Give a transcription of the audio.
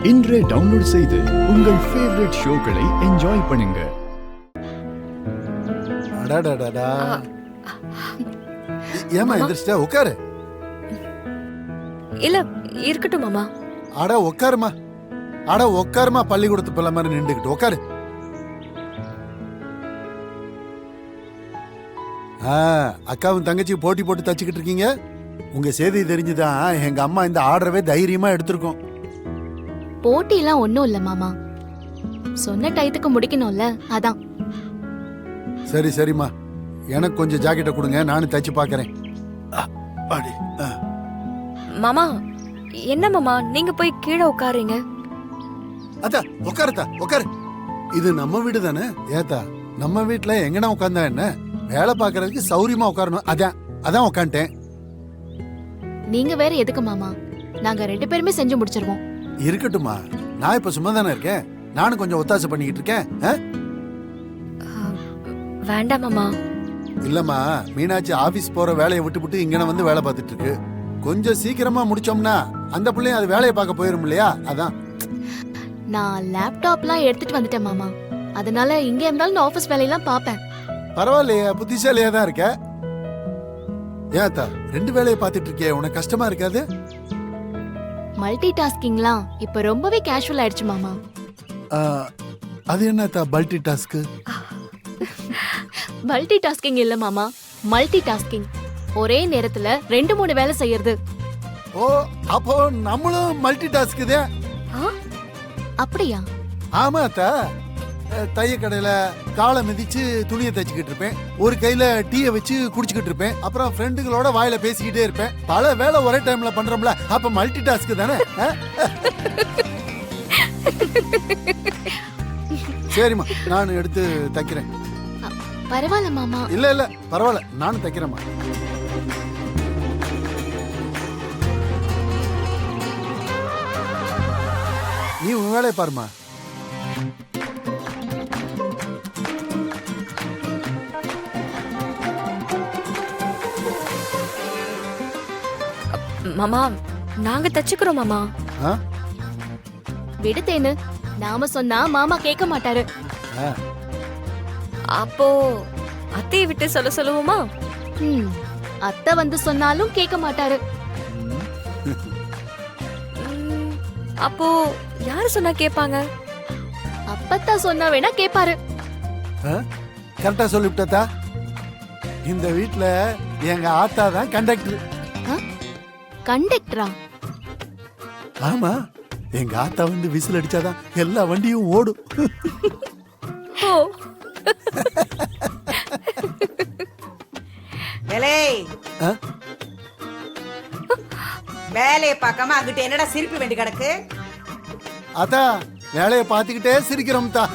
இன்றே டவுன்லோட் செய்து உங்கள் ஃபேவரட் ஷோக்களை என்ஜாய் பண்ணுங்க. அடடடடா. ஏமா எந்திரிச்சிட்டா? உட்காரு. இல்ல இருக்கட்டும் மாமா. அட உட்காருமா, அட உட்காருமா. பள்ளிக்கூடத்து பிள்ளை மாதிரி நின்றுக்கிட்டு உட்காரு. அக்காவும் தங்கச்சி போட்டி போட்டு தச்சுக்கிட்டு இருக்கீங்க. உங்க செய்தி தெரிஞ்சுதான் எங்க அம்மா இந்த ஆர்டரவே தைரியமா எடுத்திருக்கோம். போட்டி எல்லாம் ஒண்ணும் இல்ல மாமா, சொன்ன டயத்துக்கு முடிக்கணும்ல, அதான். சரி சரிம்மா, எனக்கு கொஞ்சம் ஜாக்கெட்டை கொடுங்க, நானும் தச்சு பாக்குறேன். மாமா என்ன மாமா நீங்க போய் கீழே உட்காருங்க. அதா உட்காருத்தா உட்காரு. இது நம்ம வீடு தானே ஏத்தா. நம்ம வீட்டுல எங்கனா உட்கார்ந்தா என்ன, வேலை பாக்குறதுக்கு சௌரியமா உட்காரணும். அதான் அதான் உட்காந்துட்டேன். நீங்க வேற எதுக்கு மாமா, நாங்க 2 பேருமே செஞ்சு முடிச்சிருவோம். இருக்கட்டுமா, நான் இப்ப சும்மா தானே இருக்கேன், நானும் கொஞ்சம் ஒத்தாசை பண்ணிக்கிட்டு இருக்கேன். வேண்டாம் மாமா. இல்லம்மா, மீனாட்சி ஆபீஸ் போற வேலையை விட்டுவிட்டு இங்கன வந்து வேலை பார்த்துட்டு இருக்கு. கொஞ்சம் சீக்கிரமா முடிச்சோம்னா அந்த பிள்ளையும் அது வேலையை பார்க்க போயிரும் இல்லையா, அதான். நான் லேப்டாப்லாம் எடுத்துட்டு வந்துட்டேன் மாமா, அதனால இங்க இருந்தாலும் நான் ஆபீஸ் வேலையெல்லாம் பாப்பேன். பரவாயில்லையே, புத்திசாலியா தான் இருக்க. ஏத்தா 2 வேலையை பார்த்துட்டு இருக்கே, உனக்கு கஷ்டமா இருக்காது? மல்டி டாஸ்கிங்லாம் இப்ப ரொம்பவே கேஷுவல் ஆயிடுச்சு மாமா. அது என்னத்தா மல்டி டாஸ்க்? மல்டி டாஸ்கிங் இல்ல மாமா, மல்டி டாஸ்கிங். ஒரே நேரத்துல 2-3 வேலை செய்யறது. ஓ, அப்போ நம்மளும் மல்டி டாஸ்க் தான். அப்படியா? ஆமாத்தா, தைய கடையில காலை மிதிச்சு துணியை தைச்சுக்கிட்டு இருப்பேன், ஒரு கையில டீயை வச்சு குடிச்சுக்கிட்டு இருப்பேன், அப்புறம் ஃப்ரெண்டுகளோட வாயில பேசிக்கிட்டே இருப்பேன். பல வேலை ஒரே டைம்ல பண்றோம்ல, அப்ப மல்டி டாஸ்க் தானே. சரிம்மா, நான் எடுத்து தைக்கிறேன். பரவாயில்ல மாமா. இல்ல இல்ல பரவாயில்ல, நானும் தைக்கிறேம்மா. நீ உன் வேலையை பாருமா. மாமா நாங்க தச்சுக்கிறோம் மாமா. விடுதேன்னு நாம சொன்னா மாமா கேட்க மாட்டாரு. அப்போ அத்தையை விட்டு சொல்லுவோமா? அத்தை வந்து சொன்னாலும் கேட்க மாட்டாரு. அப்போ யாரு சொன்னா கேட்பாங்க? அப்பத்தா சொன்னா வேணா கேட்பாரு. கரெக்டா சொல்லிவிட்டா. இந்த வீட்ல எங்க ஆத்தா தான் கண்டக்டர். கண்டக்டரா? ஆமா, எங்க ஆத்தா வந்து விசில் அடிச்சாதான் எல்லா வண்டியும் ஓடும். வேலையை பார்க்காம அங்கிட்ட என்னடா சிரிப்பு வேண்டி கிடக்கு? அதான் வேலையை பார்த்துக்கிட்டே சிரிக்கிறோம் தான்.